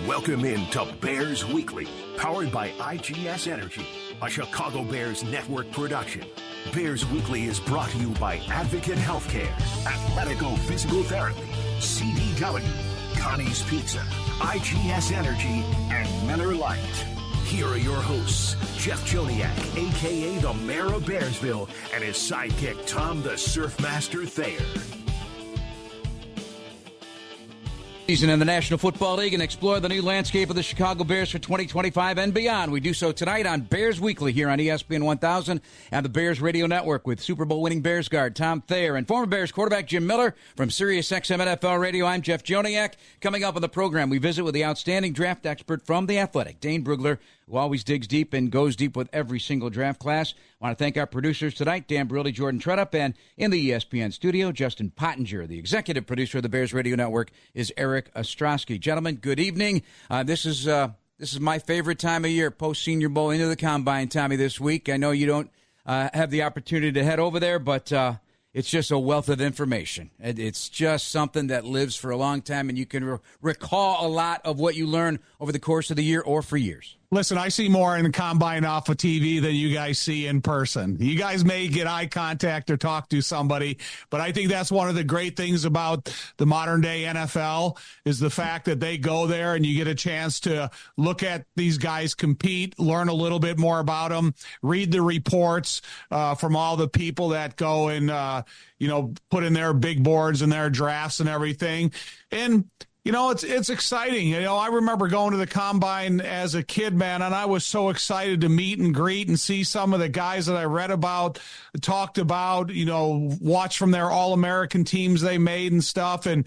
Welcome in to Bears Weekly, powered by IGS Energy, a Chicago Bears network production. Bears Weekly is brought to you by Advocate Healthcare, Athletico Physical Therapy, CDW, Connie's Pizza, IGS Energy, and Miller Lite. Here are your hosts, Jeff Joniak, a.k.a. the Mayor of Bearsville, and his sidekick, Tom the Surfmaster Thayer. Season in the National Football League and explore the new landscape of the Chicago Bears for 2025 and beyond. We do so tonight on Bears Weekly here on ESPN 1000 and the Bears Radio Network with Super Bowl winning Bears guard Tom Thayer and former Bears quarterback Jim Miller from SiriusXM NFL Radio. I'm Jeff Joniak. Coming up on the program, we visit with the outstanding draft expert from The Athletic, Dane Brugler, who always digs deep and goes deep with every single draft class. I want to thank our producers tonight, Dan Brody, Jordan Tredup, and in the ESPN studio, Justin Pottinger. The executive producer of the Bears Radio Network is Eric Ostrowski. Gentlemen, good evening. This is my favorite time of year, post-Senior Bowl into the Combine, Tommy, this week. I know you don't have the opportunity to head over there, but it's just a wealth of information. It's just something that lives for a long time, and you can recall a lot of what you learn over the course of the year or for years. Listen, I see more in the Combine off of TV than you guys see in person. You guys may get eye contact or talk to somebody, but I think that's one of the great things about the modern day NFL is the fact that they go there and you get a chance to look at these guys compete, learn a little bit more about them, read the reports from all the people that go and, put in their big boards and their drafts and everything. And it's exciting. I remember going to the Combine as a kid, man, and I was so excited to meet and greet and see some of the guys that I read about, talked about, watch from their All-American teams they made and stuff. And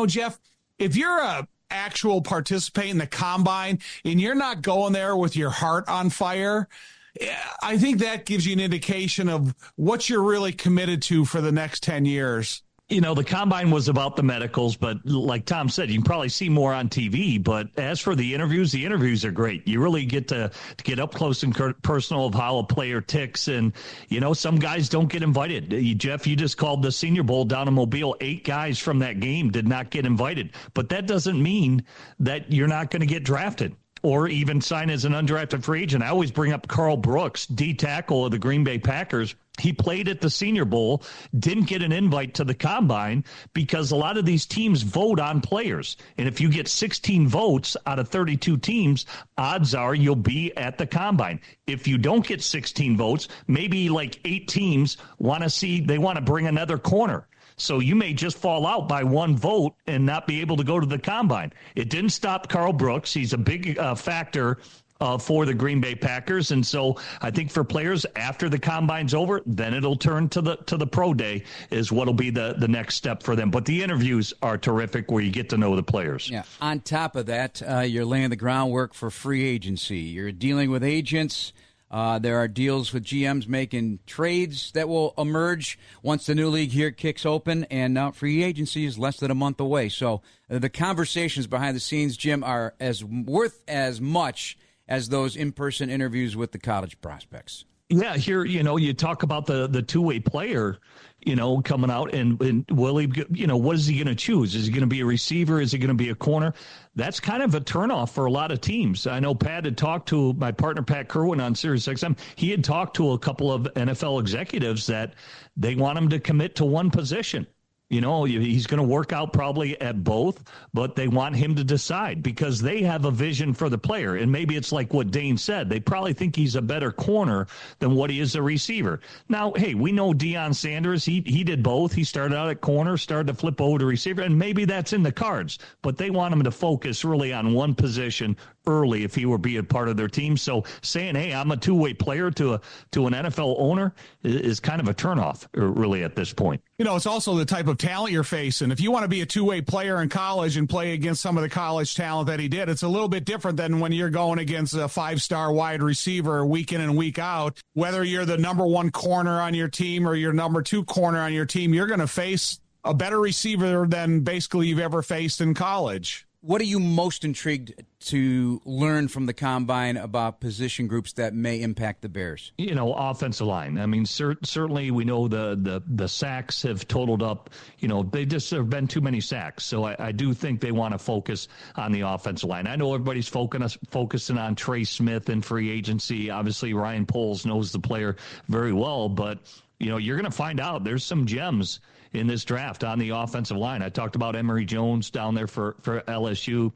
Jeff, if you're a actual participant in the Combine and you're not going there with your heart on fire, I think that gives you an indication of what you're really committed to for the next 10 years. The Combine was about the medicals, but like Tom said, you can probably see more on TV. But as for the interviews are great. You really get to get up close and personal of how a player ticks. And, some guys don't get invited. Jeff, you just called the Senior Bowl down in Mobile. 8 guys from that game did not get invited. But that doesn't mean that you're not going to get drafted or even sign as an undrafted free agent. I always bring up Carl Brooks, D tackle of the Green Bay Packers. He played at the Senior Bowl, didn't get an invite to the Combine because a lot of these teams vote on players. And if you get 16 votes out of 32 teams, odds are you'll be at the Combine. If you don't get 16 votes, maybe like 8 teams want to bring another corner. So you may just fall out by 1 vote and not be able to go to the Combine. It didn't stop Carl Brooks. He's a big factor for the Green Bay Packers. And so I think for players after the Combine's over, then it'll turn to the pro day is what'll be the next step for them. But the interviews are terrific where you get to know the players. Yeah. On top of that, you're laying the groundwork for free agency. You're dealing with agents. There are deals with GMs making trades that will emerge once the new league here kicks open, and now free agency is less than a month away. So the conversations behind the scenes, Jim, are worth as much as those in-person interviews with the college prospects. Yeah, here, you talk about the two-way player, coming out and will he, what is he going to choose? Is he going to be a receiver? Is he going to be a corner? That's kind of a turnoff for a lot of teams. I know Pat had talked to my partner, Pat Kerwin, on SiriusXM. He had talked to a couple of NFL executives that they want him to commit to one position. He's going to work out probably at both, but they want him to decide because they have a vision for the player. And maybe it's like what Dane said. They probably think he's a better corner than what he is a receiver. Now, hey, we know Deion Sanders. He did both. He started out at corner, started to flip over to receiver, and maybe that's in the cards. But they want him to focus really on one position early if he were being part of their team. So saying, hey, I'm a two-way player to an NFL owner is kind of a turnoff really at this point. It's also the type of talent you're facing. If you want to be a two-way player in college and play against some of the college talent that he did, it's a little bit different than when you're going against a 5-star wide receiver week in and week out. Whether you're the number 1 corner on your team or your number 2 corner on your team, you're going to face a better receiver than basically you've ever faced in college. What are you most intrigued to learn from the Combine about position groups that may impact the Bears? Offensive line. I mean, certainly we know the sacks have totaled up. They just have been too many sacks. So I do think they want to focus on the offensive line. I know everybody's focusing on Trey Smith and free agency. Obviously, Ryan Poles knows the player very well, but you're going to find out there's some gems in this draft on the offensive line. I talked about Emory Jones down there for LSU,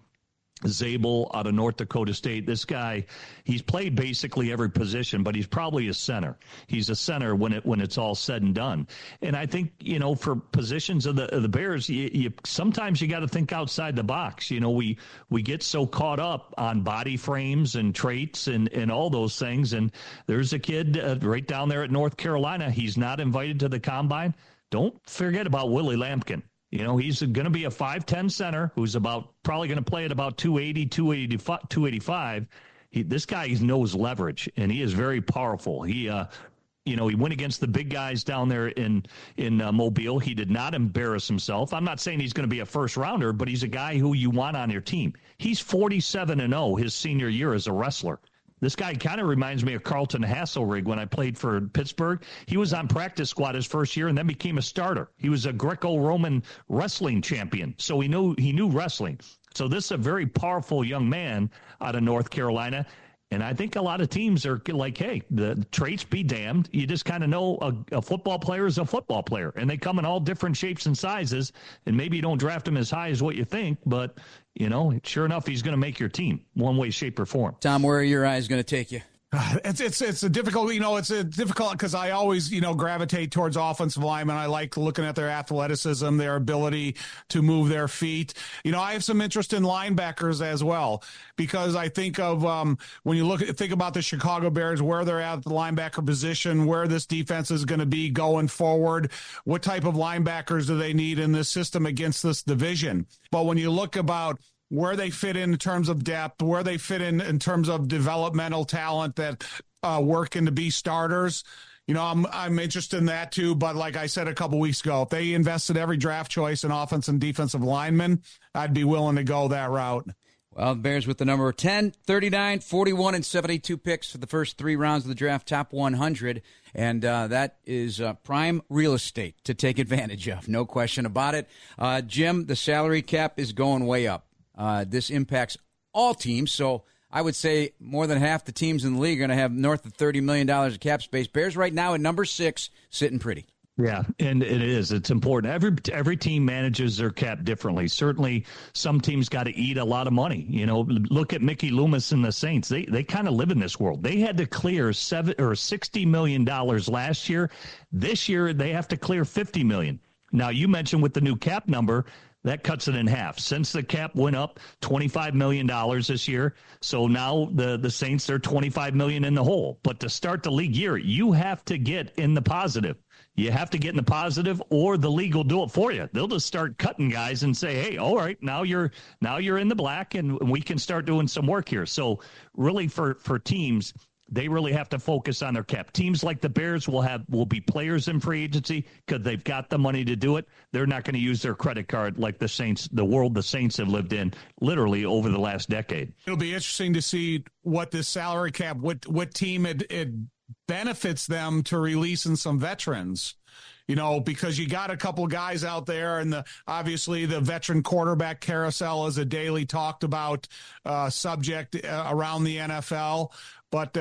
Zabel out of North Dakota State. This guy, he's played basically every position, but he's probably a center. He's a center when it's all said and done. And I think, for positions of the Bears, you sometimes you got to think outside the box. We get so caught up on body frames and traits and all those things. And there's a kid right down there at North Carolina. He's not invited to the Combine. Don't forget about Willie Lampkin. He's going to be a 5'10 center who's probably going to play at about 280, 285. This guy knows leverage, and he is very powerful. He went against the big guys down there in Mobile. He did not embarrass himself. I'm not saying he's going to be a first rounder, but he's a guy who you want on your team. He's 47-0 his senior year as a wrestler. This guy kind of reminds me of Carlton Hasselrig when I played for Pittsburgh. He was on practice squad his first year and then became a starter. He was a Greco-Roman wrestling champion, so he knew wrestling. So this is a very powerful young man out of North Carolina. And I think a lot of teams are like, hey, the traits be damned. You just kind of know a football player is a football player. And they come in all different shapes and sizes. And maybe you don't draft him as high as what you think. But, sure enough, he's going to make your team one way, shape, or form. Tom, where are your eyes going to take you? It's a difficult, it's a difficult because I always, gravitate towards offensive linemen. I like looking at their athleticism, their ability to move their feet. I have some interest in linebackers as well, because I think of when you think about the Chicago Bears, where they're at the linebacker position, where this defense is going to be going forward, what type of linebackers do they need in this system against this division. But when you look about where they fit in terms of depth, where they fit in terms of developmental talent that working to be starters. I'm interested in that too. But like I said a couple weeks ago, if they invested every draft choice in offense and defensive linemen, I'd be willing to go that route. Well, the Bears with the number 10, 39, 41, and 72 picks for the first 3 rounds of the draft, top 100. And that is prime real estate to take advantage of. No question about it. Jim, the salary cap is going way up. This impacts all teams, so I would say more than half the teams in the league are going to have north of $30 million of cap space. Bears right now at number 6, sitting pretty. Yeah, and it is. It's important. Every team manages their cap differently. Certainly, some teams got to eat a lot of money. Look at Mickey Loomis and the Saints. They kind of live in this world. They had to clear $60 million last year. This year, they have to clear $50 million. Now, you mentioned with the new cap number, that cuts it in half. Since the cap went up $25 million this year, so now the Saints, they're $25 million in the hole. But to start the league year, you have to get in the positive. You have to get in the positive, or the league will do it for you. They'll just start cutting guys and say, hey, all right, now you're in the black, and we can start doing some work here. So really for teams, they really have to focus on their cap. Teams like the Bears will be players in free agency because they've got the money to do it. They're not going to use their credit card like the Saints, the world the Saints have lived in literally over the last decade. It'll be interesting to see what this salary cap, what team it benefits them to releasing some veterans. Because you got a couple guys out there, and obviously the veteran quarterback carousel is a daily talked about subject around the NFL. But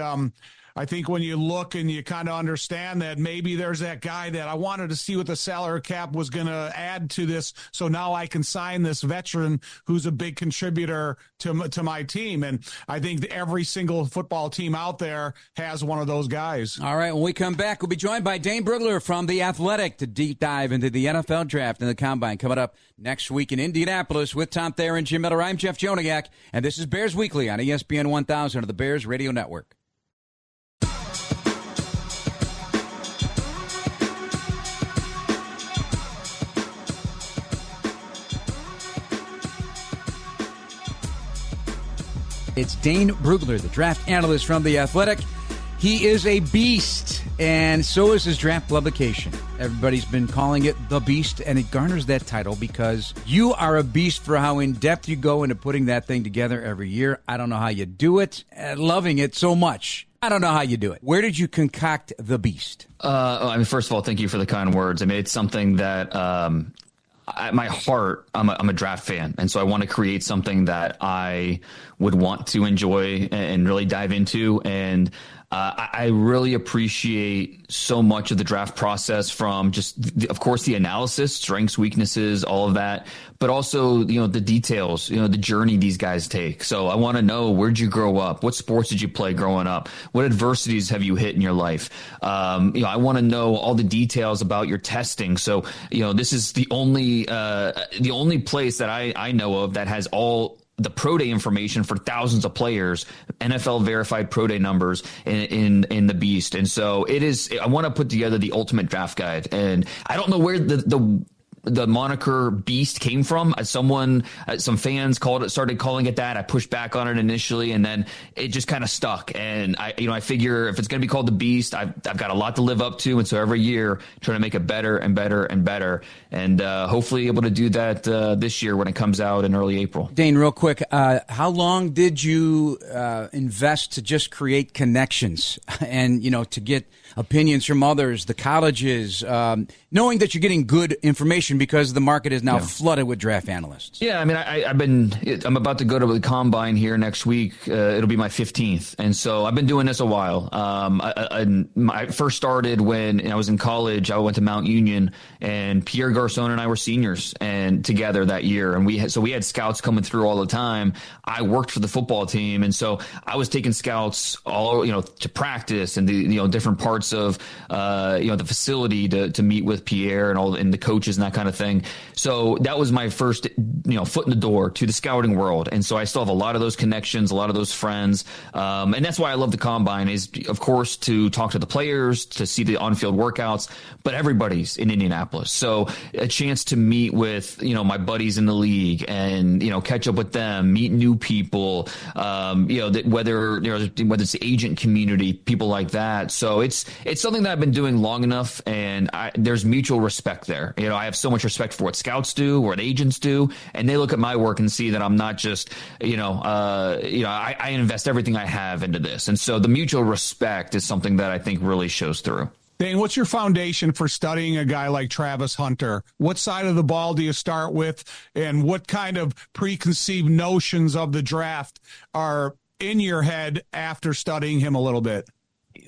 I think when you look and you kind of understand that maybe there's that guy that I wanted to see what the salary cap was going to add to this, so now I can sign this veteran who's a big contributor to my team. And I think every single football team out there has one of those guys. All right, when we come back, we'll be joined by Dane Brugler from The Athletic to deep dive into the NFL draft and the Combine coming up next week in Indianapolis with Tom Thayer and Jim Miller. I'm Jeff Joniak, and this is Bears Weekly on ESPN 1000 of the Bears Radio Network. It's Dane Brugler, the draft analyst from The Athletic. He is a beast, and so is his draft publication. Everybody's been calling it The Beast, and it garners that title because you are a beast for how in-depth you go into putting that thing together every year. I don't know how you do it. Loving it so much. I don't know how you do it. Where did you concoct The Beast? First of all, thank you for the kind words. I mean, it's something that my heart, I'm a draft fan. And so I want to create something that I would want to enjoy and really dive into. And I really appreciate so much of the draft process, from just, of course, the analysis, strengths, weaknesses, all of that, but also, the details, the journey these guys take. So I want to know, where'd you grow up? What sports did you play growing up? What adversities have you hit in your life? I want to know all the details about your testing. So, this is the only place that I know of that has all the pro day information for thousands of players, NFL verified pro day numbers in the Beast. And so I want to put together the ultimate draft guide. And I don't know where the moniker Beast came from. Some fans started calling it that. I pushed back on it initially, and then it just kind of stuck. And I figure if it's going to be called the Beast, I've got a lot to live up to. And so every year trying to make it better and better and better. And hopefully able to do that this year when it comes out in early April. Dane, real quick, how long did you invest to just create connections and, to get opinions from others, the colleges, knowing that you're getting good information because the market is now flooded with draft analysts? Yeah, I mean, I'm about to go to the combine here next week. It'll be my 15th. And so I've been doing this a while. I first started when I was in college. I went to Mount Union, and Pierre Garçon and I were seniors and together that year. And we had scouts coming through all the time. I worked for the football team. And so I was taking scouts all, to practice and the, different parts of, the facility to meet with Pierre and the coaches and that kind of thing. So that was my first, foot in the door to the scouting world. And so I still have a lot of those connections, a lot of those friends. And that's why I love the combine, is, of course, to talk to the players, to see the on-field workouts, but everybody's in Indianapolis. So a chance to meet with, my buddies in the league and, catch up with them, meet new people, whether it's the agent community, people like that. So it's something that I've been doing long enough, and there's mutual respect there. I have so much respect for what scouts do, what agents do, and they look at my work and see that I'm not just, I invest everything I have into this. And so the mutual respect is something that I think really shows through. Dane, what's your foundation for studying a guy like Travis Hunter? What side of the ball do you start with, and what kind of preconceived notions of the draft are in your head after studying him a little bit?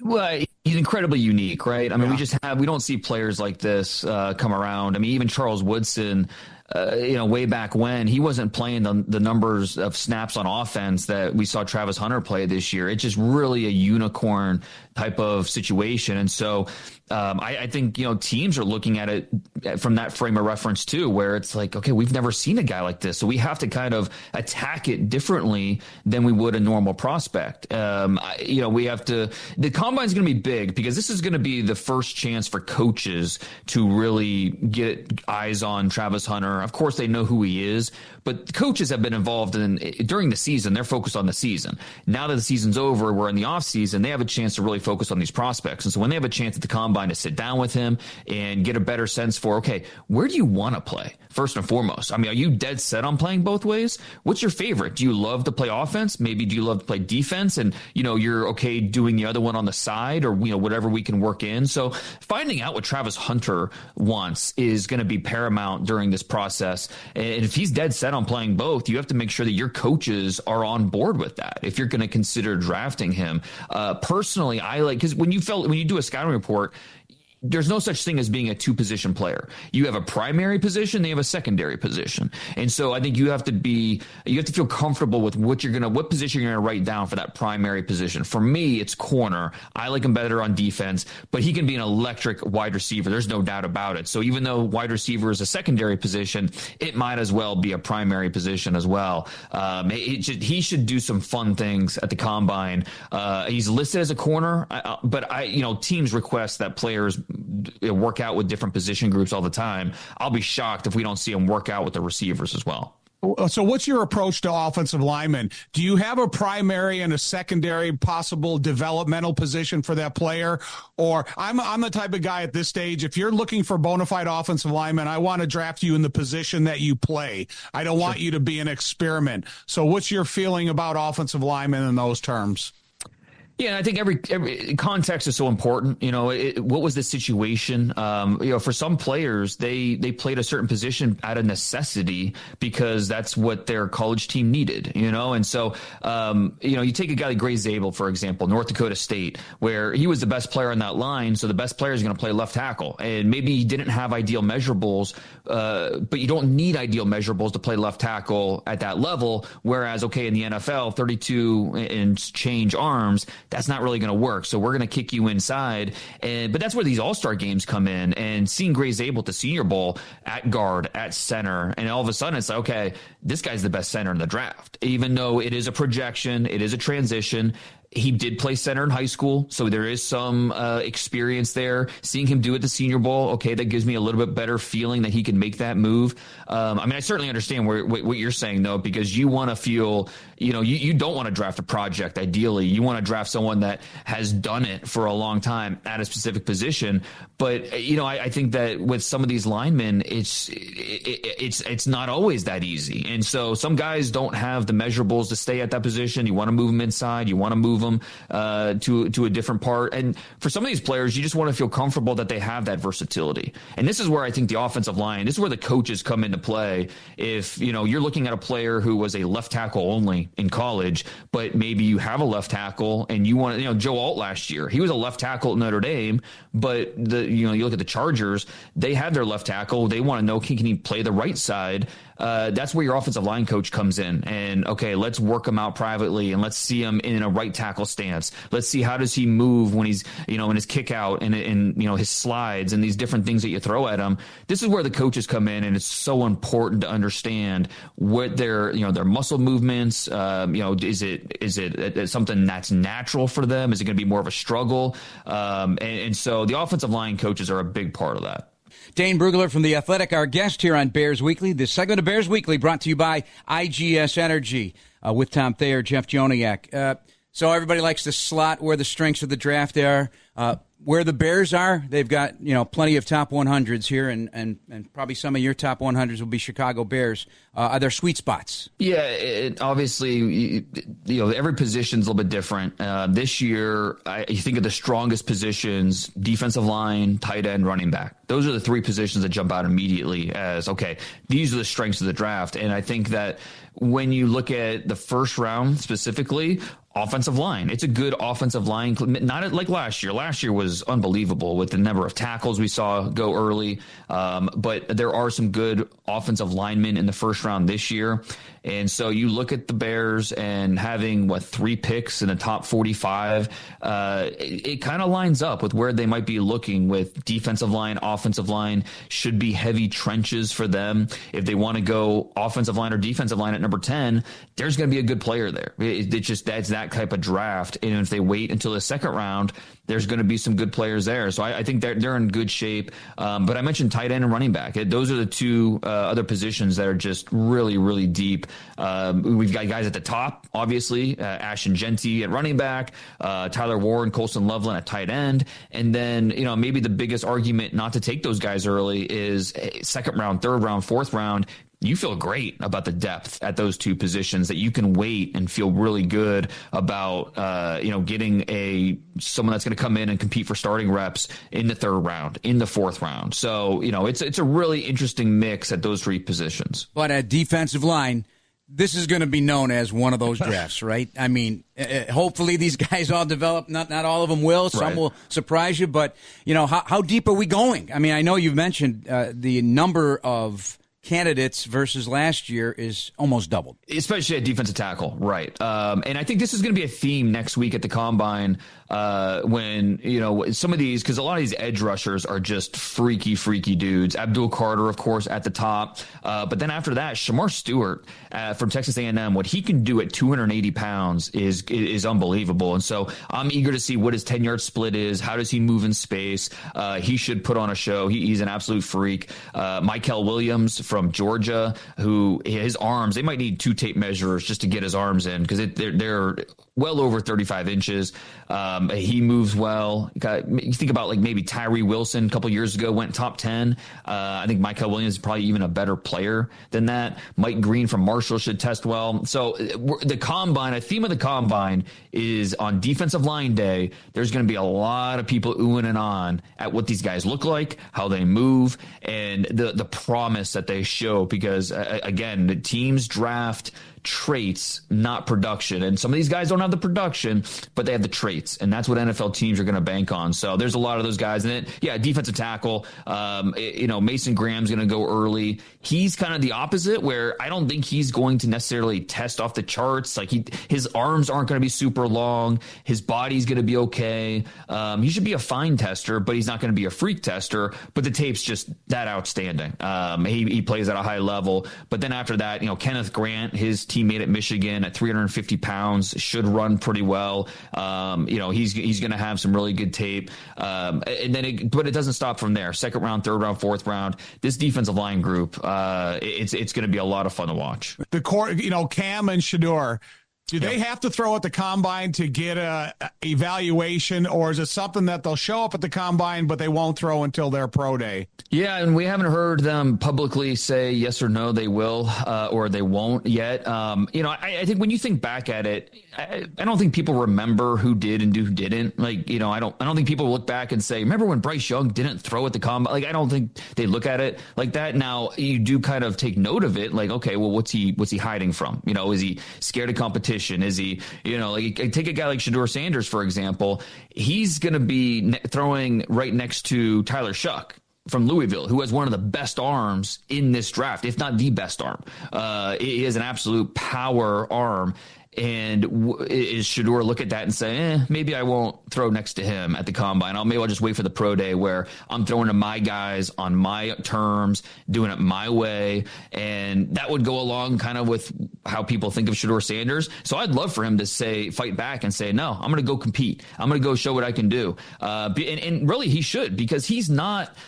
Well, he's incredibly unique, right? I mean, we don't see players like this come around. I mean, even Charles Woodson, way back when, he wasn't playing the numbers of snaps on offense that we saw Travis Hunter play this year. It's just really a unicorn type of situation. And so I think, teams are looking at it from that frame of reference too, where it's like, okay, we've never seen a guy like this. So we have to kind of attack it differently than we would a normal prospect. The combine's going to be big because this is going to be the first chance for coaches to really get eyes on Travis Hunter. Of course, they know who he is, but coaches have been involved during the season. They're focused on the season. Now that the season's over, we're in the off season. They have a chance to really focus on these prospects. And so when they have a chance at the combine to sit down with him and get a better sense for, okay, where do you want to play? First and foremost, I mean, are you dead set on playing both ways? What's your favorite? Do you love to play offense? Maybe do you love to play defense? And, you're okay doing the other one on the side, or, whatever we can work in. So finding out what Travis Hunter wants is going to be paramount during this process. And if he's dead set on playing both, you have to make sure that your coaches are on board with that if you're going to consider drafting him. Personally, because when you do a scouting report, there's no such thing as being a two-position player. You have a primary position, they have a secondary position. And so I think you have to feel comfortable with what position you're going to write down for that primary position. For me, it's corner. I like him better on defense, but he can be an electric wide receiver. There's no doubt about it. So even though wide receiver is a secondary position, it might as well be a primary position as well. He should do some fun things at the combine. He's listed as a corner, but teams request that players work out with different position groups all the time. I'll be shocked if we don't see him work out with the receivers as well. So what's your approach to offensive linemen? Do you have a primary and a secondary possible developmental position for that player? Or I'm the type of guy at this stage, if you're looking for bona fide offensive linemen, I want to draft you in the position that you play. I don't want you to be an experiment. So what's your feeling about offensive linemen in those terms? Yeah, I think every context is so important. What was the situation? For some players, they played a certain position out of necessity because that's what their college team needed. And so you take a guy like Gray Zabel, for example, North Dakota State, where he was the best player on that line. So the best player is going to play left tackle, and maybe he didn't have ideal measurables, but you don't need ideal measurables to play left tackle at that level. Whereas, in the NFL, 32 and change arms, that's not really going to work. So we're going to kick you inside. But that's where these all-star games come in, and seeing Gray Zabel at the Senior Bowl at guard, at center, and all of a sudden it's like, okay, this guy's the best center in the draft. Even though it is a projection, it is a transition. He did play center in high school, so there is some experience there. Seeing him do it at the Senior Bowl, that gives me a little bit better feeling that he can make that move. I certainly understand what you're saying, though, because you want to feel, you don't want to draft a project, ideally. You want to draft someone that has done it for a long time at a specific position. But, I think that with some of these linemen, it's not always that easy. And so some guys don't have the measurables to stay at that position. You want to move them inside. You want to move them to a different part. And for some of these players, you just want to feel comfortable that they have that versatility. And this is where I think the offensive line, this is where the coaches come into play. If, you're looking at a player who was a left tackle only in college, but maybe you have a left tackle and you want to, Joe Alt last year, he was a left tackle at Notre Dame, but you look at the Chargers, they have their left tackle. They want to know, can he play the right side? That's where your offensive line coach comes in, and let's work him out privately, and let's see him in a right tackle stance. Let's see, how does he move when he's, in his kick out and his slides and these different things that you throw at him. This is where the coaches come in, and it's so important to understand what their muscle movements, is it something that's natural for them? Is it going to be more of a struggle? And so the offensive line coaches are a big part of that. Dane Brugler from The Athletic, our guest here on Bears Weekly. This segment of Bears Weekly brought to you by IGS Energy with Tom Thayer, Jeff Joniak. So everybody likes to slot where the strengths of the draft are. Where the Bears are, they've got plenty of top 100s here, and probably some of your top 100s will be Chicago Bears. Are there sweet spots? Yeah, obviously, every position's a little bit different. This year, you think of the strongest positions: defensive line, tight end, running back. Those are the three positions that jump out immediately as, okay, these are the strengths of the draft. And I think that when you look at the first round specifically, offensive line, it's a good offensive line, not like last year. Last year was unbelievable with the number of tackles we saw go early. But there are some good offensive linemen in the first round this year. And so you look at the Bears and having 3 picks in the top 45, it kind of lines up with where they might be looking with defensive line, offensive line should be heavy trenches for them. If they want to go offensive line or defensive line at number 10, there's going to be a good player there. That's that type of draft. And if they wait until the second round, there's going to be some good players there. So I think they're in good shape. But I mentioned tight end and running back. Those are the two other positions that are just really, really deep. We've got guys at the top, obviously, Ashton Genty at running back, Tyler Warren, Colson Loveland at tight end. And then, maybe the biggest argument not to take those guys early is second round, third round, fourth round. You feel great about the depth at those two positions that you can wait and feel really good about, getting someone that's going to come in and compete for starting reps in the third round, in the fourth round. So, it's a really interesting mix at those three positions. But at defensive line, this is going to be known as one of those drafts, right? I mean, hopefully these guys all develop. Not all of them will. Some right. will surprise you. But, how deep are we going? I mean, I know you've mentioned the number of candidates versus last year is almost doubled. Especially at defensive tackle, right. And I think this is going to be a theme next week at the Combine when, some of these, because a lot of these edge rushers are just freaky dudes. Abdul Carter, of course, at the top. But then after that, Shamar Stewart from Texas A&M, what he can do at 280 pounds is unbelievable. And so I'm eager to see what his 10-yard split is. How does he move in space? He should put on a show. He's an absolute freak. Mikel Williams from Georgia, who his arms, they might need 2 tape measures just to get his arms in because they're well over 35 inches. He moves well. You think about like maybe Tyree Wilson a couple years ago went top 10. I think Michael Williams is probably even a better player than that. Mike Green from Marshall should test well. So the combine, a theme of the combine is on defensive line day. There's going to be a lot of people oohing and on at what these guys look like, how they move, and the promise that they show. Because again, the teams draft traits, not production. And some of these guys don't have the production, but they have the traits. And that's what NFL teams are going to bank on. So there's a lot of those guys. And then, defensive tackle, Mason Graham's going to go early. He's kind of the opposite, where I don't think he's going to necessarily test off the charts. Like his arms aren't going to be super long. His body's going to be okay. He should be a fine tester, but he's not going to be a freak tester. But the tape's just that outstanding. He plays at a high level. But then after that, Kenneth Grant, his teammate at Michigan at 350 pounds, should run pretty well. He's going to have some really good tape. But it doesn't stop from there. Second round, third round, fourth round. This defensive line group, it's going to be a lot of fun to watch. The core, Cam and Shedeur. Do they have to throw at the combine to get a evaluation, or is it something that they'll show up at the combine, but they won't throw until their pro day? Yeah, and we haven't heard them publicly say yes or no they will or they won't yet. I think when you think back at it, I don't think people remember who did and who didn't. Like, I don't think people look back and say, remember when Bryce Young didn't throw at the combine? Like, I don't think they look at it like that. Now, you do kind of take note of it. Like, okay, well, what's he hiding from? Is he scared of competition? Is he, take a guy like Shedeur Sanders, for example. He's going to be throwing right next to Tyler Shuck from Louisville, who has one of the best arms in this draft, if not the best arm. He has an absolute power arm. And is Shedeur look at that and say, maybe I won't throw next to him at the combine. Maybe I'll just wait for the pro day where I'm throwing to my guys on my terms, doing it my way. And that would go along kind of with how people think of Shedeur Sanders. So I'd love for him to fight back and say, no, I'm going to go compete. I'm going to go show what I can do. And really he should, because he's not –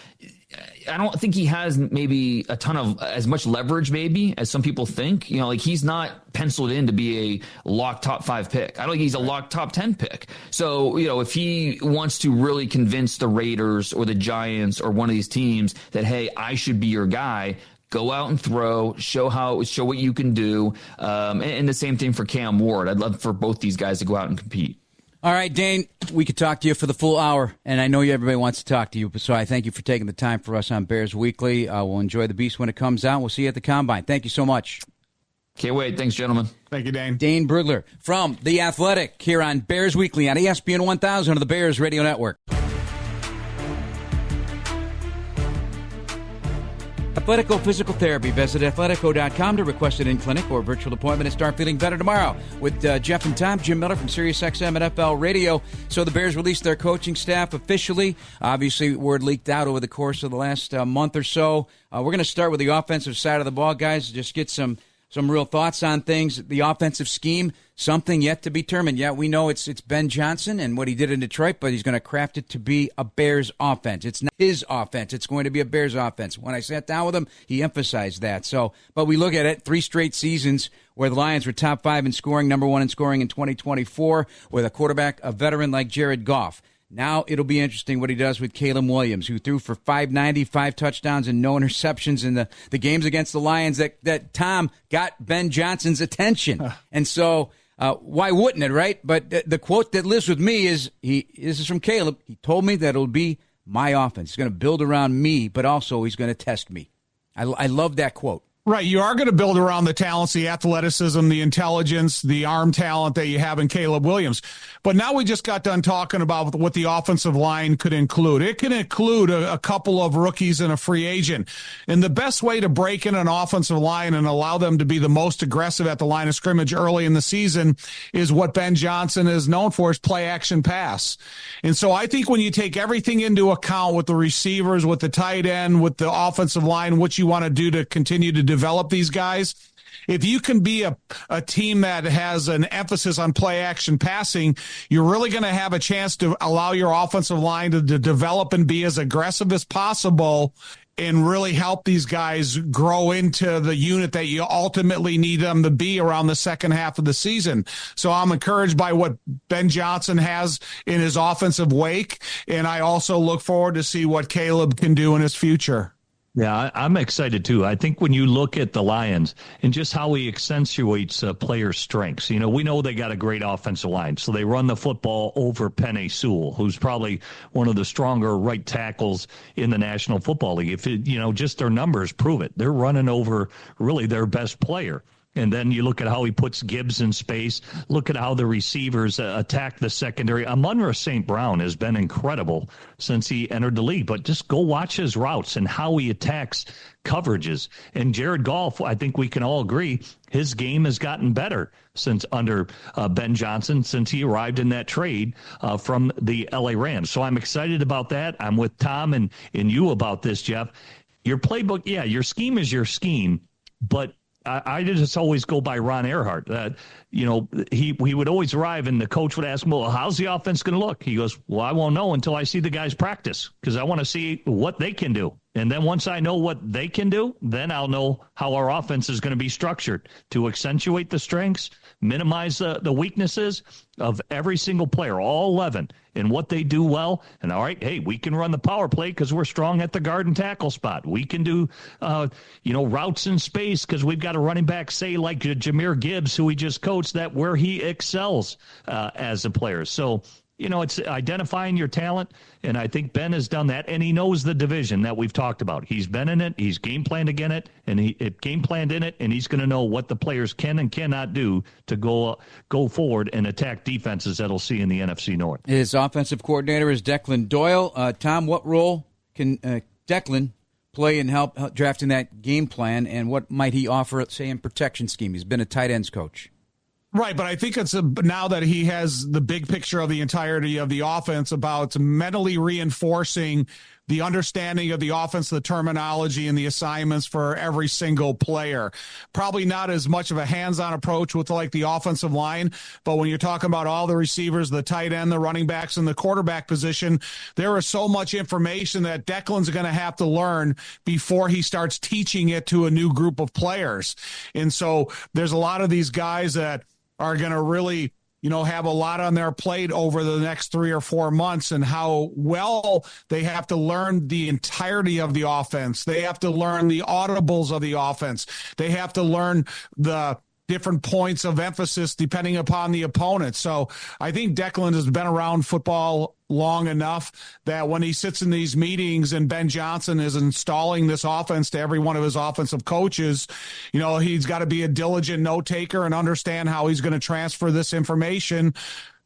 I don't think he has maybe a ton of as much leverage maybe as some people think. He's not penciled in to be a locked top 5 pick. I don't think he's a locked top 10 pick. So, if he wants to really convince the Raiders or the Giants or one of these teams that, hey, I should be your guy, go out and throw, show what you can do. And the same thing for Cam Ward. I'd love for both these guys to go out and compete. All right, Dane, we could talk to you for the full hour, and I know everybody wants to talk to you, so I thank you for taking the time for us on Bears Weekly. We'll enjoy the Beast when it comes out. We'll see you at the Combine. Thank you so much. Can't wait. Thanks, gentlemen. Thank you, Dane. Dane Brugler from The Athletic here on Bears Weekly on ESPN 1000 of the Bears Radio Network. Athletico Physical Therapy. Visit athletico.com to request an in-clinic or virtual appointment and start feeling better tomorrow. With Jeff and Tom, Jim Miller from SiriusXM NFL Radio. So the Bears released their coaching staff officially. Obviously, word leaked out over the course of the last month or so. We're going to start with the offensive side of the ball, guys. Just get some real thoughts on things. The offensive scheme, something yet to be determined. Yeah, we know it's Ben Johnson and what he did in Detroit, but he's going to craft it to be a Bears offense. It's not his offense. It's going to be a Bears offense. When I sat down with him, he emphasized that. But we look at it, 3 straight seasons where the Lions were top 5 in scoring, number 1 in scoring in 2024 with a quarterback, a veteran like Jared Goff. Now it'll be interesting what he does with Caleb Williams, who threw for 590, 5 touchdowns, and no interceptions in the games against the Lions that Tom got Ben Johnson's attention. And so why wouldn't it, right? But the quote that lives with me is, this is from Caleb, he told me that it'll be my offense. He's going to build around me, but also he's going to test me. I love that quote. Right. You are going to build around the talents, the athleticism, the intelligence, the arm talent that you have in Caleb Williams. But now we just got done talking about what the offensive line could include. It can include a couple of rookies and a free agent. And the best way to break in an offensive line and allow them to be the most aggressive at the line of scrimmage early in the season is what Ben Johnson is known for, is play action pass. And so I think when you take everything into account with the receivers, with the tight end, with the offensive line, what you want to do to continue to develop these guys, if you can be a team that has an emphasis on play action passing, you're really going to have a chance to allow your offensive line to develop and be as aggressive as possible and really help these guys grow into the unit that you ultimately need them to be around the second half of the season. So I'm encouraged by what Ben Johnson has in his offensive wake, and I also look forward to see what Caleb can do in his future. Yeah, I'm excited too. I think when you look at the Lions and just how he accentuates players' strengths, we know they got a great offensive line. So they run the football over Penei Sewell, who's probably one of the stronger right tackles in the National Football League. If just their numbers prove it. They're running over really their best player. And then you look at how he puts Gibbs in space. Look at how the receivers attack the secondary. Amon-Ra St. Brown has been incredible since he entered the league. But just go watch his routes and how he attacks coverages. And Jared Goff, I think we can all agree, his game has gotten better since under Ben Johnson, since he arrived in that trade from the LA Rams. So I'm excited about that. I'm with Tom and you about this, Jeff. Your playbook, yeah, your scheme is your scheme, but I just always go by Ron Earhart. He would always arrive and the coach would ask him, well, how's the offense going to look? He goes, well, I won't know until I see the guys practice because I want to see what they can do. And then once I know what they can do, then I'll know how our offense is going to be structured to accentuate the strengths, minimize the weaknesses of every single player, all 11, and what they do well. And all right, hey, we can run the power play because we're strong at the guard and tackle spot. We can do, routes in space because we've got a running back, say, like Jahmyr Gibbs, who we just coached, that where he excels as a player. So, it's identifying your talent, and I think Ben has done that, and he knows the division that we've talked about. He's been in it, he's game planned again it, and he game planned in it, and he's going to know what the players can and cannot do to go forward and attack defenses that he'll see in the NFC North. His offensive coordinator is Declan Doyle. Tom, what role can Declan play in help drafting that game plan, and what might he offer, say, in protection scheme? He's been a tight ends coach. Right, but I think it's now that he has the big picture of the entirety of the offense about mentally reinforcing the understanding of the offense, the terminology, and the assignments for every single player. Probably not as much of a hands-on approach with like the offensive line, but when you're talking about all the receivers, the tight end, the running backs, and the quarterback position, there is so much information that Declan's going to have to learn before he starts teaching it to a new group of players. And so there's a lot of these guys that are going to really, have a lot on their plate over the next 3 or 4 months, and how well they have to learn the entirety of the offense. They have to learn the audibles of the offense. They have to learn the different points of emphasis depending upon the opponent. So I think Declan has been around football long enough that when he sits in these meetings and Ben Johnson is installing this offense to every one of his offensive coaches, he's got to be a diligent note taker and understand how he's going to transfer this information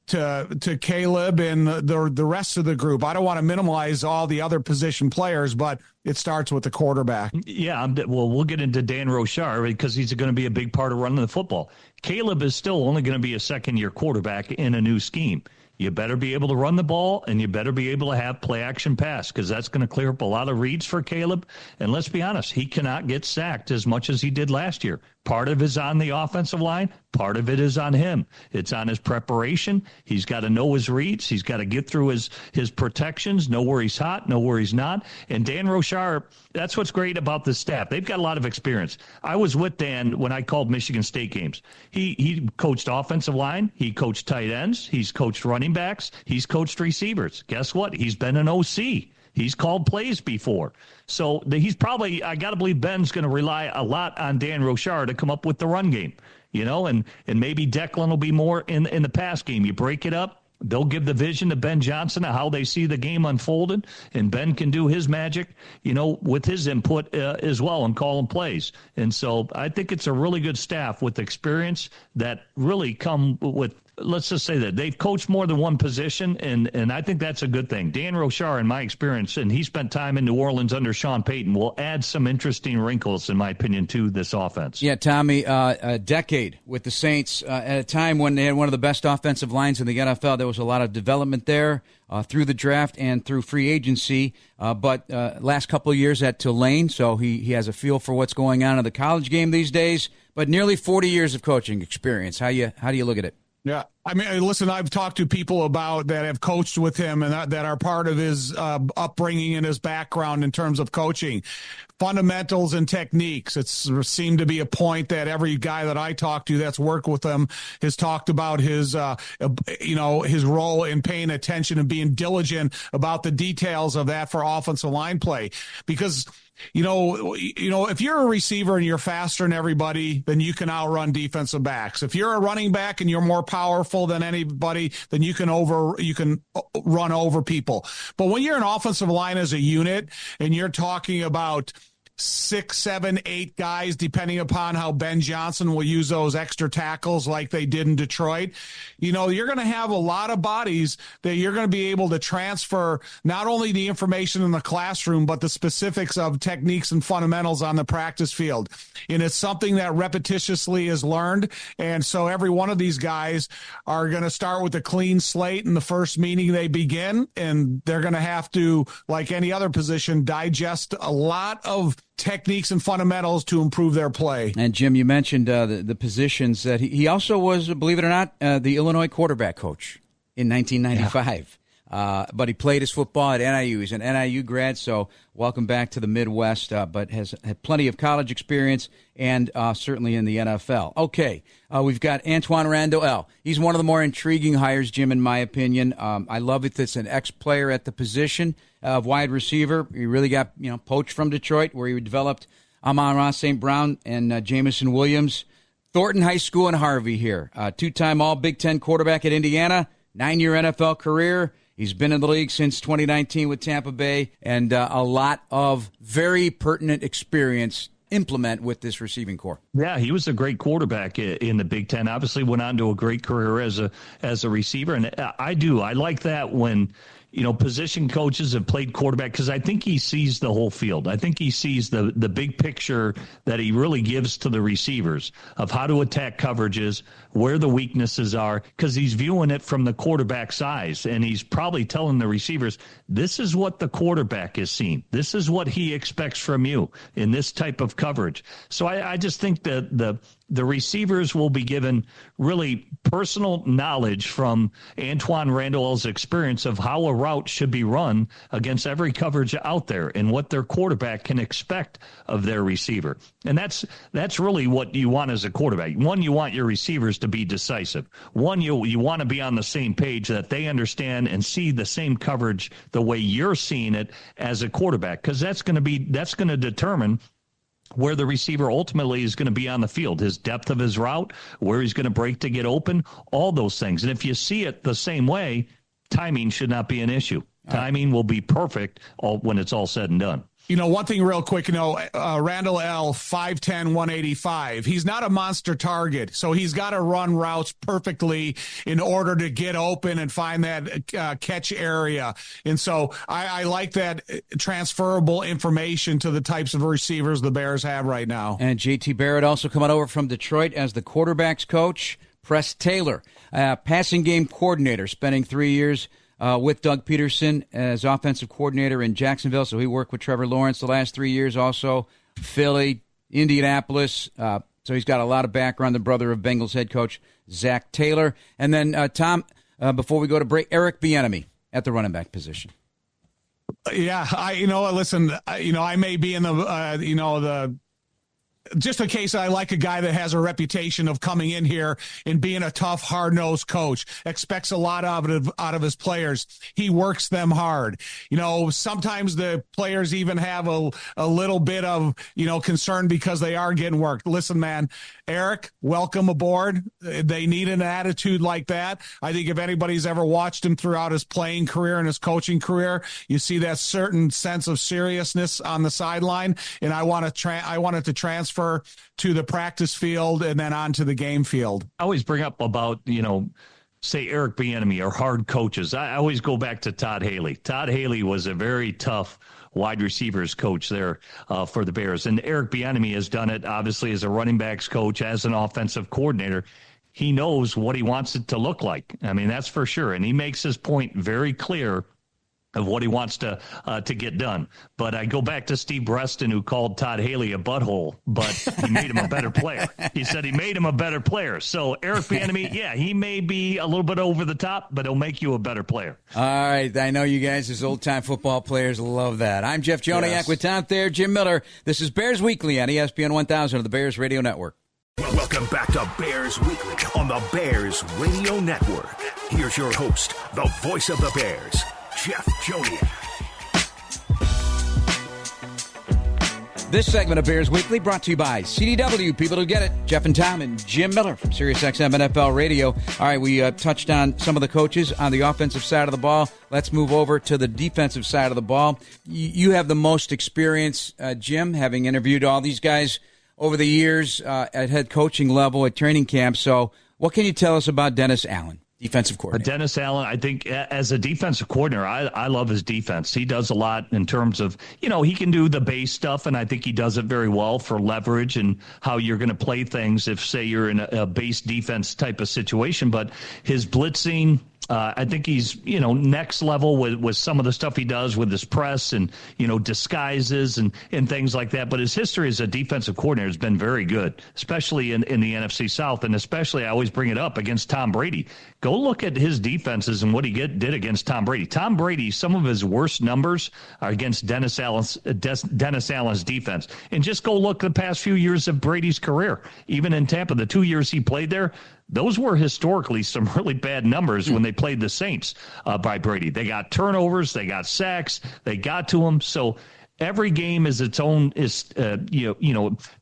to Caleb and the rest of the group. I don't want to minimize all the other position players, but it starts with the quarterback. Yeah, well, we'll get into Dan Rochar because he's going to be a big part of running the football. Caleb is still only going to be a second-year quarterback in a new scheme. You better be able to run the ball, and you better be able to have play-action pass because that's going to clear up a lot of reads for Caleb. And let's be honest, he cannot get sacked as much as he did last year. Part of it is on the offensive line. Part of it is on him. It's on his preparation. He's got to know his reads. He's got to get through his protections, know where he's hot, know where he's not. And Dan Rochar, that's what's great about this staff. They've got a lot of experience. I was with Dan when I called Michigan State games. He coached offensive line. He coached tight ends. He's coached running backs. He's coached receivers. Guess what? He's been an OC. He's called plays before. So he's probably, I got to believe Ben's going to rely a lot on Dan Rochar to come up with the run game, and maybe Declan will be more in the pass game. You break it up. They'll give the vision to Ben Johnson of how they see the game unfolded, and Ben can do his magic, with his input as well and call them plays. And so I think it's a really good staff with experience that really come with, let's just say that they've coached more than one position, and I think that's a good thing. Dan Rochar, in my experience, and he spent time in New Orleans under Sean Payton, will add some interesting wrinkles, in my opinion, to this offense. Yeah, Tommy, a decade with the Saints at a time when they had one of the best offensive lines in the NFL. There was a lot of development there through the draft and through free agency, but last couple of years at Tulane, so he has a feel for what's going on in the college game these days, but nearly 40 years of coaching experience. How do you look at it? Yeah, I mean, listen, I've talked to people about that have coached with him and that are part of his upbringing and his background in terms of coaching. Fundamentals and techniques. It's seemed to be a point that every guy that I talk to that's worked with him has talked about his role in paying attention and being diligent about the details of that for offensive line play. Because if you're a receiver and you're faster than everybody, then you can outrun defensive backs. If you're a running back and you're more powerful than anybody, then you can run over people. But when you're an offensive line as a unit and you're talking about 6, 7, 8 guys, depending upon how Ben Johnson will use those extra tackles like they did in Detroit, you're going to have a lot of bodies that you're going to be able to transfer not only the information in the classroom, but the specifics of techniques and fundamentals on the practice field. And it's something that repetitiously is learned. And so every one of these guys are going to start with a clean slate in the first meeting they begin. And they're going to have to, like any other position, digest a lot of techniques and fundamentals to improve their play. And Jim, you mentioned the positions that he also was, believe it or not, the Illinois quarterback coach in 1995. Yeah. But he played his football at NIU. He's an NIU grad, so welcome back to the Midwest, but has had plenty of college experience and certainly in the NFL. Okay, we've got Antoine Randall L. He's one of the more intriguing hires, Jim, in my opinion. I love it. It's an ex-player at the position of wide receiver. He really got poached from Detroit, where he developed Amon-Ra St. Brown and Jamison Williams. Thornton High School in Harvey here. Two-time All-Big Ten quarterback at Indiana, 9-year NFL career. He's been in the league since 2019 with Tampa Bay, and a lot of very pertinent experience implement with this receiving core. Yeah, he was a great quarterback in the Big Ten. Obviously went on to a great career as a receiver. And I like that when position coaches have played quarterback, because I think he sees the whole field. I think he sees the big picture that he really gives to the receivers of how to attack coverages, where the weaknesses are, because he's viewing it from the quarterback's eyes. And he's probably telling the receivers, this is what the quarterback is seeing. This is what he expects from you in this type of coverage. So I just think that the receivers will be given really personal knowledge from Antoine Randall's experience of how a route should be run against every coverage out there and what their quarterback can expect of their receiver. And that's really what you want as a quarterback. One, you want your receivers to be decisive. One, you want to be on the same page, that they understand and see the same coverage the way you're seeing it as a quarterback, because that's going to determine where the receiver ultimately is going to be on the field, his depth of his route, where he's going to break to get open, all those things. And if you see it the same way, timing should not be an issue. Timing will be perfect when it's all said and done. One thing real quick, Randall L, 5'10", 185. He's not a monster target, so he's got to run routes perfectly in order to get open and find that catch area. And so I like that transferable information to the types of receivers the Bears have right now. And J.T. Barrett also coming over from Detroit as the quarterback's coach. Press Taylor, passing game coordinator, spending 3 years with Doug Peterson as offensive coordinator in Jacksonville. So he worked with Trevor Lawrence the last 3 years also. Philly, Indianapolis. So he's got a lot of background, the brother of Bengals head coach Zach Taylor. And then, Tom, before we go to break, Eric Bieniemy at the running back position. Yeah, I may be in the just in case I like a guy that has a reputation of coming in here and being a tough, hard-nosed coach, expects a lot out of his players. He works them hard. Sometimes the players even have a little bit of, concern because they are getting worked. Listen, man, Eric, welcome aboard. They need an attitude like that. I think if anybody's ever watched him throughout his playing career and his coaching career, you see that certain sense of seriousness on the sideline, and I want it to transfer to the practice field and then onto the game field. I always bring up about, say Eric Bieniemy or hard coaches. I always go back to Todd Haley. Todd Haley was a very tough wide receivers coach there for the Bears. And Eric Bieniemy has done it, obviously, as a running backs coach, as an offensive coordinator. He knows what he wants it to look like. I mean, that's for sure. And he makes his point very clear of what he wants to get done. But I go back to Steve Breston, who called Todd Haley a butthole, but he made him a better player. He said he made him a better player. So Eric Bieniemy, yeah, he may be a little bit over the top, but he'll make you a better player. All right. I know you guys as old-time football players love that. I'm Jeff Joniak with Tom Thayer, Jim Miller. This is Bears Weekly on ESPN 1000 of the Bears Radio Network. Welcome back to Bears Weekly on the Bears Radio Network. Here's your host, the voice of the Bears, Jeff Joniak. This segment of Bears Weekly brought to you by CDW, people who get it. Jeff and Tom and Jim Miller from SiriusXM NFL Radio. All right, we touched on some of the coaches on the offensive side of the ball. Let's move over to the defensive side of the ball. You have the most experience, Jim, having interviewed all these guys over the years at head coaching level at training camp. So what can you tell us about Dennis Allen, defensive coordinator? Dennis Allen, I think as a defensive coordinator, I love his defense. He does a lot in terms of, he can do the base stuff, and I think he does it very well for leverage and how you're going to play things if, say, you're in a base defense type of situation. But his blitzing, I think he's, next level with some of the stuff he does with his press and, disguises and things like that. But his history as a defensive coordinator has been very good, especially in the NFC South. And especially, I always bring it up, against Tom Brady. Go look at his defenses and what he did against Tom Brady. Tom Brady, some of his worst numbers are against Dennis Allen's defense. And just go look the past few years of Brady's career. Even in Tampa, the 2 years he played there, those were historically some really bad numbers when they played the Saints by Brady. They got turnovers, they got sacks, they got to him. So every game is its own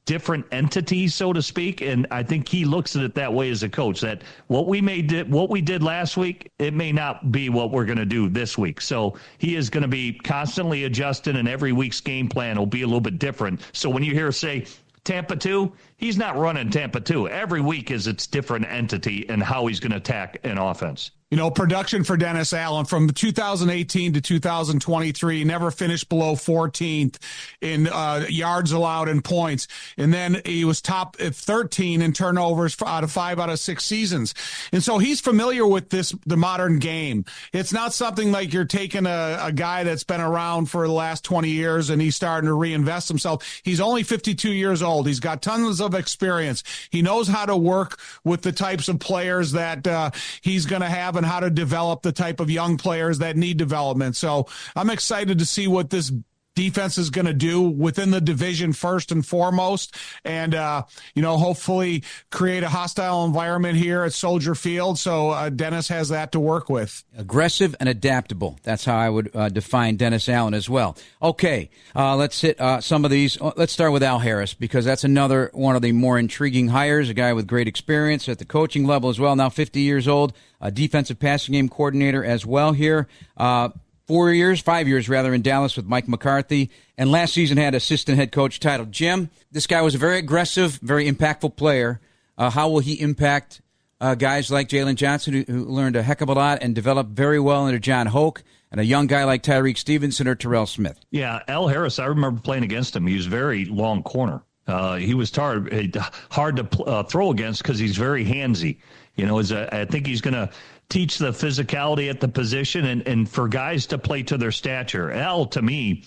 different entity, so to speak. And I think he looks at it that way as a coach, that what we did last week, it may not be what we're going to do this week. So he is going to be constantly adjusting, and every week's game plan will be a little bit different. So when you hear say Tampa 2, he's not running Tampa 2. Every week is its different entity and how he's going to attack an offense. Production for Dennis Allen from 2018 to 2023, never finished below 14th in yards allowed and points. And then he was top 13 in turnovers out of 5 out of 6 seasons. And so he's familiar with the modern game. It's not something like you're taking a guy that's been around for the last 20 years and he's starting to reinvest himself. He's only 52 years old. He's got tons of experience. He knows how to work with the types of players that he's going to have and how to develop the type of young players that need development. So I'm excited to see what this defense is going to do within the division first and foremost, and hopefully create a hostile environment here at Soldier Field. So Dennis has that to work with. Aggressive and adaptable. That's how I would define Dennis Allen as well. Okay, let's hit some of these. Let's start with Al Harris, because that's another one of the more intriguing hires, a guy with great experience at the coaching level as well, now 50 years old, a defensive passing game coordinator as well here. 5 years in Dallas with Mike McCarthy, and last season had assistant head coach title. Jim, this guy was a very aggressive, very impactful player. How will he impact guys like Jalen Johnson, who learned a heck of a lot and developed very well under John Hoke, and a young guy like Tyreek Stevenson or Terrell Smith? Yeah, Al Harris, I remember playing against him. He was very long corner. He was hard to throw against because he's very handsy. I think he's going to teach the physicality at the position and for guys to play to their stature. Al, to me,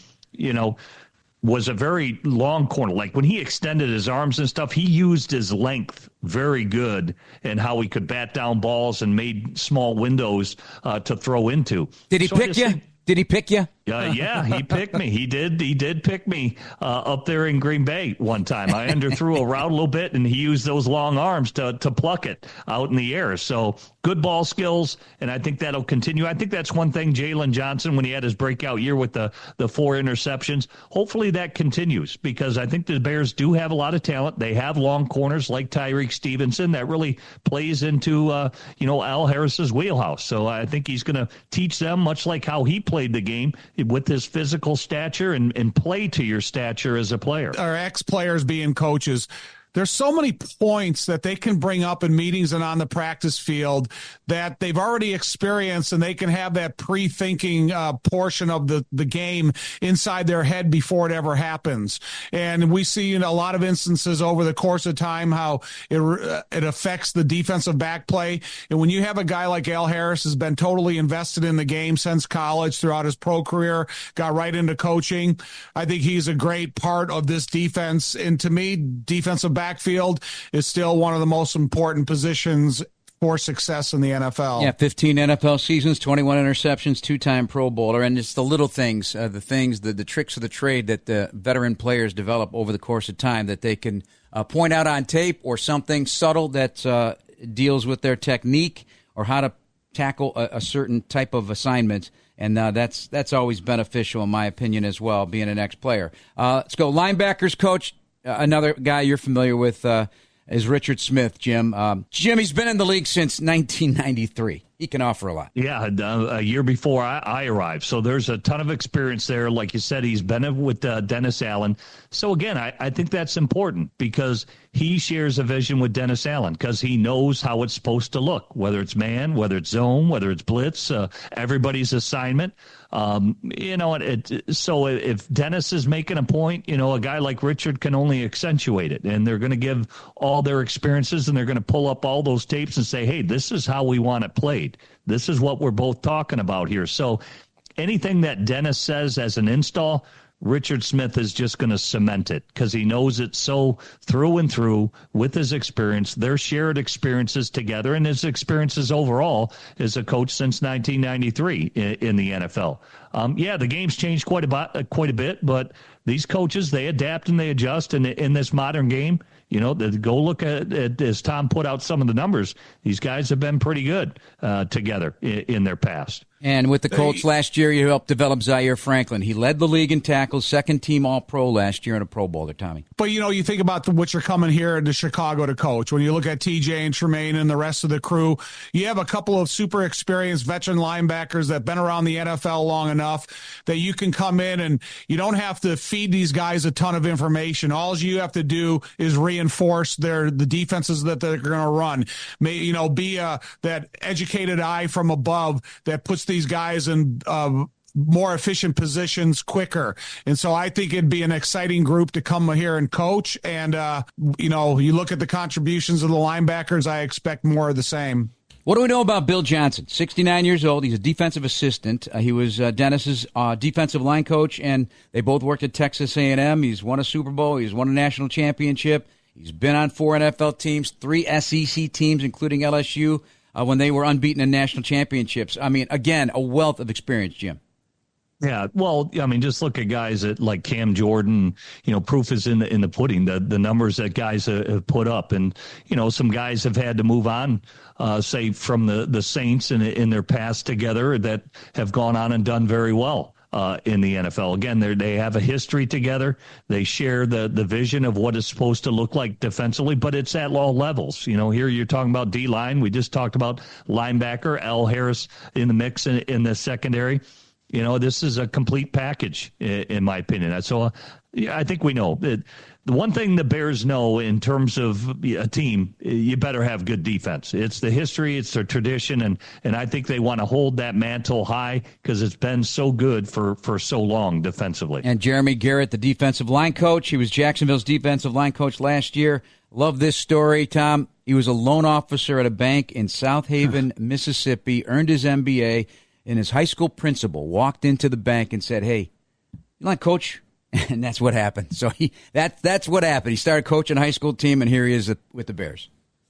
was a very long corner. Like when he extended his arms and stuff, he used his length very good and how he could bat down balls and made small windows to throw into. Did he pick you? Did he pick you? Yeah, he picked me. He did pick me up there in Green Bay one time. I underthrew a route a little bit, and he used those long arms to pluck it out in the air. So good ball skills, and I think that'll continue. I think that's one thing Jalen Johnson, when he had his breakout year with the 4 interceptions, hopefully that continues, because I think the Bears do have a lot of talent. They have long corners like Tyreek Stevenson that really plays into Al Harris's wheelhouse. So I think he's going to teach them, much like how he played the game, with his physical stature and play to your stature as a player. Our ex-players being coaches, there's so many points that they can bring up in meetings and on the practice field that they've already experienced, and they can have that pre-thinking portion of the game inside their head before it ever happens. And we see in a lot of instances over the course of time how it affects the defensive back play. And when you have a guy like Al Harris has been totally invested in the game since college, throughout his pro career, got right into coaching, I think he's a great part of this defense. And to me, defensive backfield is still one of the most important positions for success in the NFL. Yeah, 15 NFL seasons, 21 interceptions, two-time Pro Bowler, and it's the little things, the tricks of the trade that the veteran players develop over the course of time that they can point out on tape, or something subtle that deals with their technique or how to tackle a certain type of assignment. And that's always beneficial, in my opinion, as well, being an ex-player. Let's go. Linebackers coach, another guy you're familiar with is Richard Smith, Jim. Jim, he's been in the league since 1993. He can offer a lot. Yeah, a year before I arrived. So there's a ton of experience there. Like you said, he's been with Dennis Allen. So, again, I think that's important because he shares a vision with Dennis Allen because he knows how it's supposed to look, whether it's man, whether it's zone, whether it's blitz, everybody's assignment. So if Dennis is making a point, a guy like Richard can only accentuate it. And they're going to give all their experiences, and they're going to pull up all those tapes and say, hey, this is how we want it played. This is what we're both talking about here. So anything that Dennis says as an install, Richard Smith is just going to cement it because he knows it so through and through with his experience, their shared experiences together, and his experiences overall as a coach since 1993 in the NFL. The game's changed quite a bit, but these coaches, they adapt and they adjust in this modern game. Go look at, as Tom put out some of the numbers, these guys have been pretty good together in their past. And with the Colts last year, you helped develop Zaire Franklin. He led the league in tackles, second-team All-Pro last year, and a Pro Bowler, Tommy. But, you think about what you're coming here to Chicago to coach. When you look at TJ and Tremaine and the rest of the crew, you have a couple of super experienced veteran linebackers that have been around the NFL long enough that you can come in and you don't have to feed these guys a ton of information. All you have to do is reinforce the defenses that they're going to run. Be that educated eye from above that puts these guys in more efficient positions quicker. And so I think it'd be an exciting group to come here and coach. And, you look at the contributions of the linebackers, I expect more of the same. What do we know about Bill Johnson? 69 years old. He's a defensive assistant. He was Dennis's defensive line coach, and they both worked at Texas A&M. He's won a Super Bowl. He's won a national championship. He's been on 4 NFL teams, 3 SEC teams, including LSU, when they were unbeaten in national championships. I mean, again, a wealth of experience, Jim. Yeah, well, just look at guys like Cam Jordan. Proof is in the pudding. The numbers that guys have put up, and some guys have had to move on, say from the Saints in their past together that have gone on and done very well in the NFL. Again, they have a history together. They share the vision of what it's supposed to look like defensively, but it's at all levels. Here you're talking about D-line. We just talked about linebacker, Al Harris in the mix in the secondary. This is a complete package, in my opinion. So I think we know. The one thing the Bears know in terms of a team, you better have good defense. It's the history, it's their tradition, and I think they want to hold that mantle high because it's been so good for so long defensively. And Jeremy Garrett, the defensive line coach, he was Jacksonville's defensive line coach last year. Love this story, Tom. He was a loan officer at a bank in South Haven, Mississippi, earned his MBA. And his high school principal walked into the bank and said, "Hey, you like coach?" And that's what happened. So that's what happened. He started coaching a high school team, and here he is with the Bears.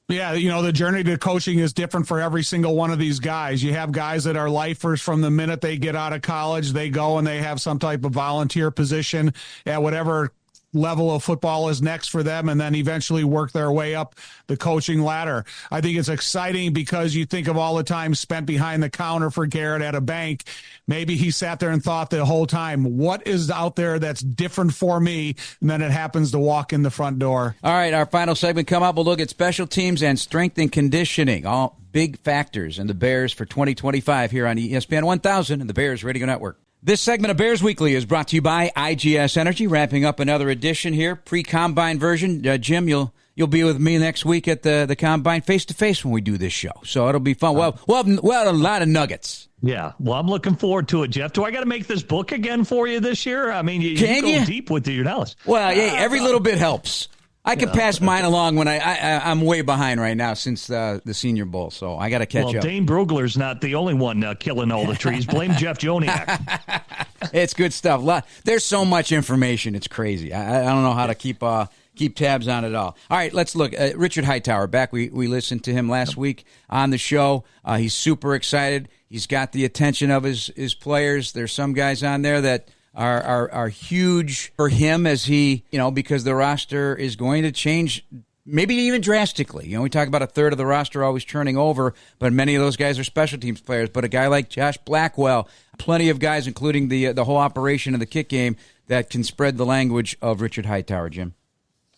Yeah, the journey to coaching is different for every single one of these guys. You have guys that are lifers from the minute they get out of college. They go and they have some type of volunteer position at whatever level of football is next for them, and then eventually work their way up the coaching ladder. I think it's exciting because you think of all the time spent behind the counter for Garrett at a bank. Maybe he sat there and thought the whole time, what is out there that's different for me? And then it happens to walk in the front door. All right, our final segment come up. We'll look at special teams and strength and conditioning, all big factors in the Bears for 2025 here on ESPN 1000 and the Bears Radio Network. This segment of Bears Weekly is brought to you by IGS Energy, wrapping up another edition here, pre-combine version. Jim, you'll you'll be with me next week at the Combine face-to-face when we do this show. So it'll be fun. Well, a lot of nuggets. Yeah, well, I'm looking forward to it, Jeff. Do I got to make this book again for you this year? I mean, you go deep with your knowledge. Well, yeah, every little bit helps. I can pass mine along when I'm way behind right now since the Senior Bowl, so I got to catch up. Well, Dane Brugler's not the only one killing all the trees. Blame Jeff Joniak. It's good stuff. There's so much information. It's crazy. I don't know how to keep tabs on it all. All right, let's look. Richard Hightower back. We listened to him last week on the show. He's super excited. He's got the attention of his players. There's some guys on there that are huge for him as he, because the roster is going to change, maybe even drastically. We talk about a third of the roster always turning over, but many of those guys are special teams players. But a guy like Josh Blackwell, plenty of guys, including the whole operation of the kick game, that can spread the language of Richard Hightower, Jim.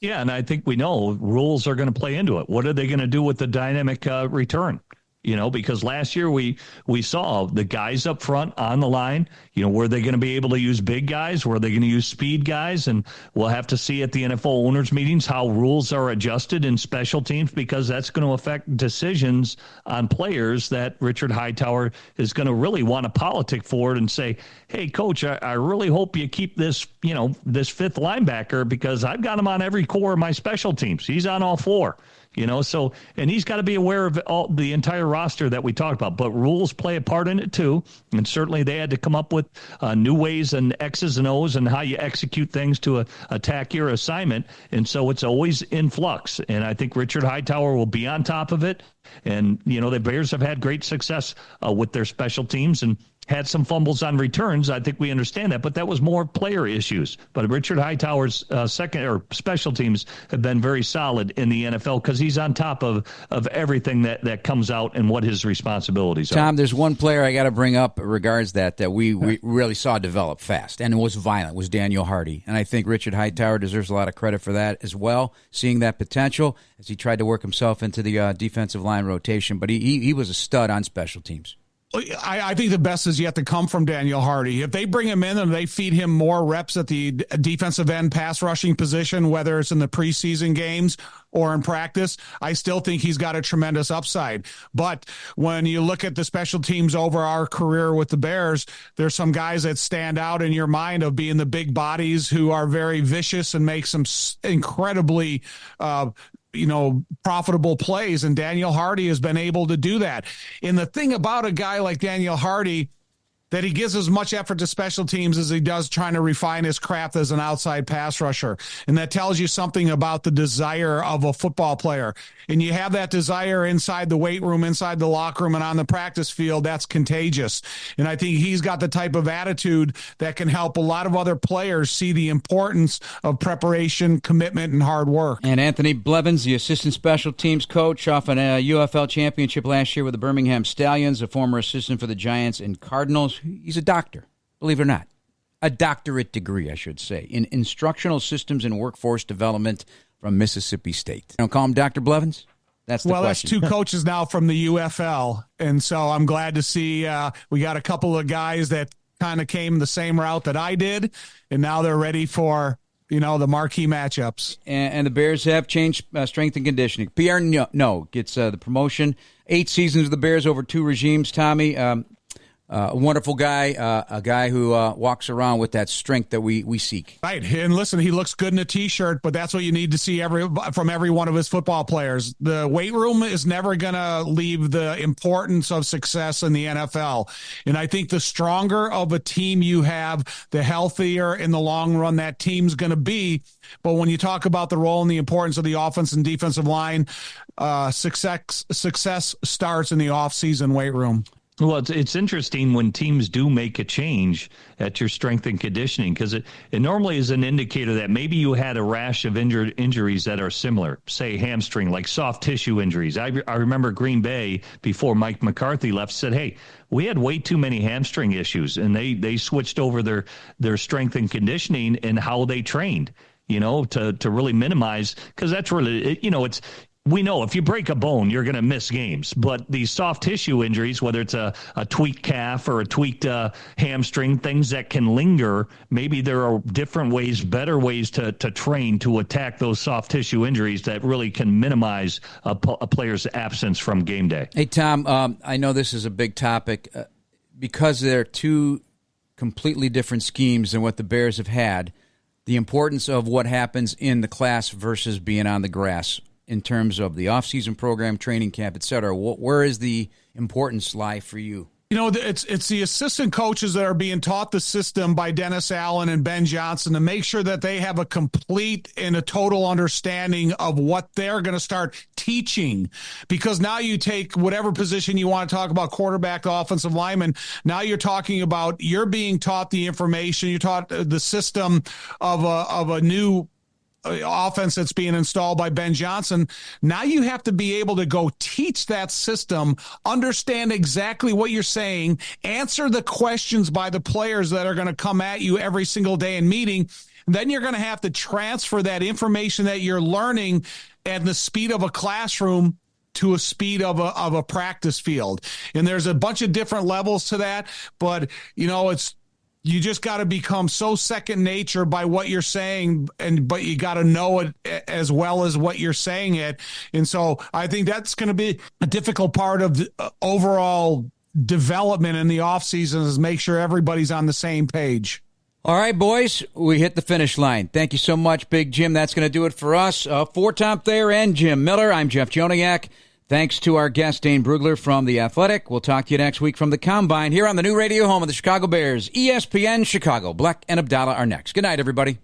Yeah, and I think we know rules are going to play into it. What are they going to do with the dynamic return? Because last year we saw the guys up front on the line, were they going to be able to use big guys? Were they going to use speed guys? And we'll have to see at the NFL owners meetings how rules are adjusted in special teams, because that's going to affect decisions on players that Richard Hightower is going to really want to politic for it and say, hey, coach, I really hope you keep this, this fifth linebacker, because I've got him on every core of my special teams. He's on all four. So, and he's got to be aware of the entire roster that we talked about, but rules play a part in it too. And certainly they had to come up with new ways and X's and O's and how you execute things to attack your assignment. And so it's always in flux. And I think Richard Hightower will be on top of it. And, the Bears have had great success with their special teams and had some fumbles on returns. I think we understand that, but that was more player issues. But Richard Hightower's special teams have been very solid in the NFL because he's on top of everything that comes out and what his responsibilities are. Tom, there's one player I got to bring up regards that we really saw develop fast, and it was violent, was Daniel Hardy. And I think Richard Hightower deserves a lot of credit for that as well, seeing that potential as he tried to work himself into the defensive line rotation. But he was a stud on special teams. I think the best is yet to come from Daniel Hardy. If they bring him in and they feed him more reps at the defensive end pass rushing position, whether it's in the preseason games or in practice, I still think he's got a tremendous upside. But when you look at the special teams over our career with the Bears, there's some guys that stand out in your mind of being the big bodies who are very vicious and make some incredibly profitable plays, and Daniel Hardy has been able to do that. And the thing about a guy like Daniel Hardy, that he gives as much effort to special teams as he does trying to refine his craft as an outside pass rusher. And that tells you something about the desire of a football player. And you have that desire inside the weight room, inside the locker room, and on the practice field. That's contagious. And I think he's got the type of attitude that can help a lot of other players see the importance of preparation, commitment, and hard work. And Anthony Blevins, the assistant special teams coach off an UFL championship last year with the Birmingham Stallions, a former assistant for the Giants and Cardinals. He's a doctor, believe it or not. A doctorate degree, I should say, in instructional systems and workforce development from Mississippi State. Don't call him Dr. Blevins? That's the question. That's two coaches now from the UFL, and so I'm glad to see we got a couple of guys that kind of came the same route that I did, and now they're ready for the marquee matchups. And the Bears have changed strength and conditioning. Pierre No gets the promotion. 8 seasons of the Bears over 2 regimes, Tommy. A wonderful guy, a guy who walks around with that strength that we seek. Right. And listen, he looks good in a T-shirt, but that's what you need to see from every one of his football players. The weight room is never going to leave the importance of success in the NFL. And I think the stronger of a team you have, the healthier in the long run that team's going to be. But when you talk about the role and the importance of the offense and defensive line, success starts in the off-season weight room. Well, it's interesting when teams do make a change at your strength and conditioning, because it normally is an indicator that maybe you had a rash of injuries that are similar, say hamstring, like soft tissue injuries. I remember Green Bay, before Mike McCarthy left, said, hey, we had way too many hamstring issues, and they switched over their strength and conditioning and how they trained, to really minimize, because that's really, we know if you break a bone, you're going to miss games. But these soft tissue injuries, whether it's a tweaked calf or a tweaked hamstring, things that can linger, maybe there are different ways, better ways to train to attack those soft tissue injuries that really can minimize a player's absence from game day. Hey, Tom, I know this is a big topic because they're two completely different schemes than what the Bears have had, the importance of what happens in the class versus being on the grass in terms of the off-season program, training camp, et cetera. Where is the importance lie for you? You know, it's the assistant coaches that are being taught the system by Dennis Allen and Ben Johnson to make sure that they have a complete and a total understanding of what they're going to start teaching. Because now you take whatever position you want to talk about, quarterback, offensive lineman, now you're being taught the information, you're taught the system of a new offense that's being installed by Ben Johnson. Now you have to be able to go teach that system, understand exactly what you're saying, answer the questions by the players that are going to come at you every single day in meeting. Then you're going to have to transfer that information that you're learning at the speed of a classroom to a speed of a practice field. And there's a bunch of different levels to that, but you just got to become so second nature by what you're saying, but you got to know it as well as what you're saying it. And so I think that's going to be a difficult part of the overall development in the offseason is make sure everybody's on the same page. All right, boys, we hit the finish line. Thank you so much, Big Jim. That's going to do it for us. For Tom Thayer and Jim Miller, I'm Jeff Joniak. Thanks to our guest, Dane Brugler from The Athletic. We'll talk to you next week from the Combine here on the new radio home of the Chicago Bears. ESPN Chicago. Black and Abdallah are next. Good night, everybody.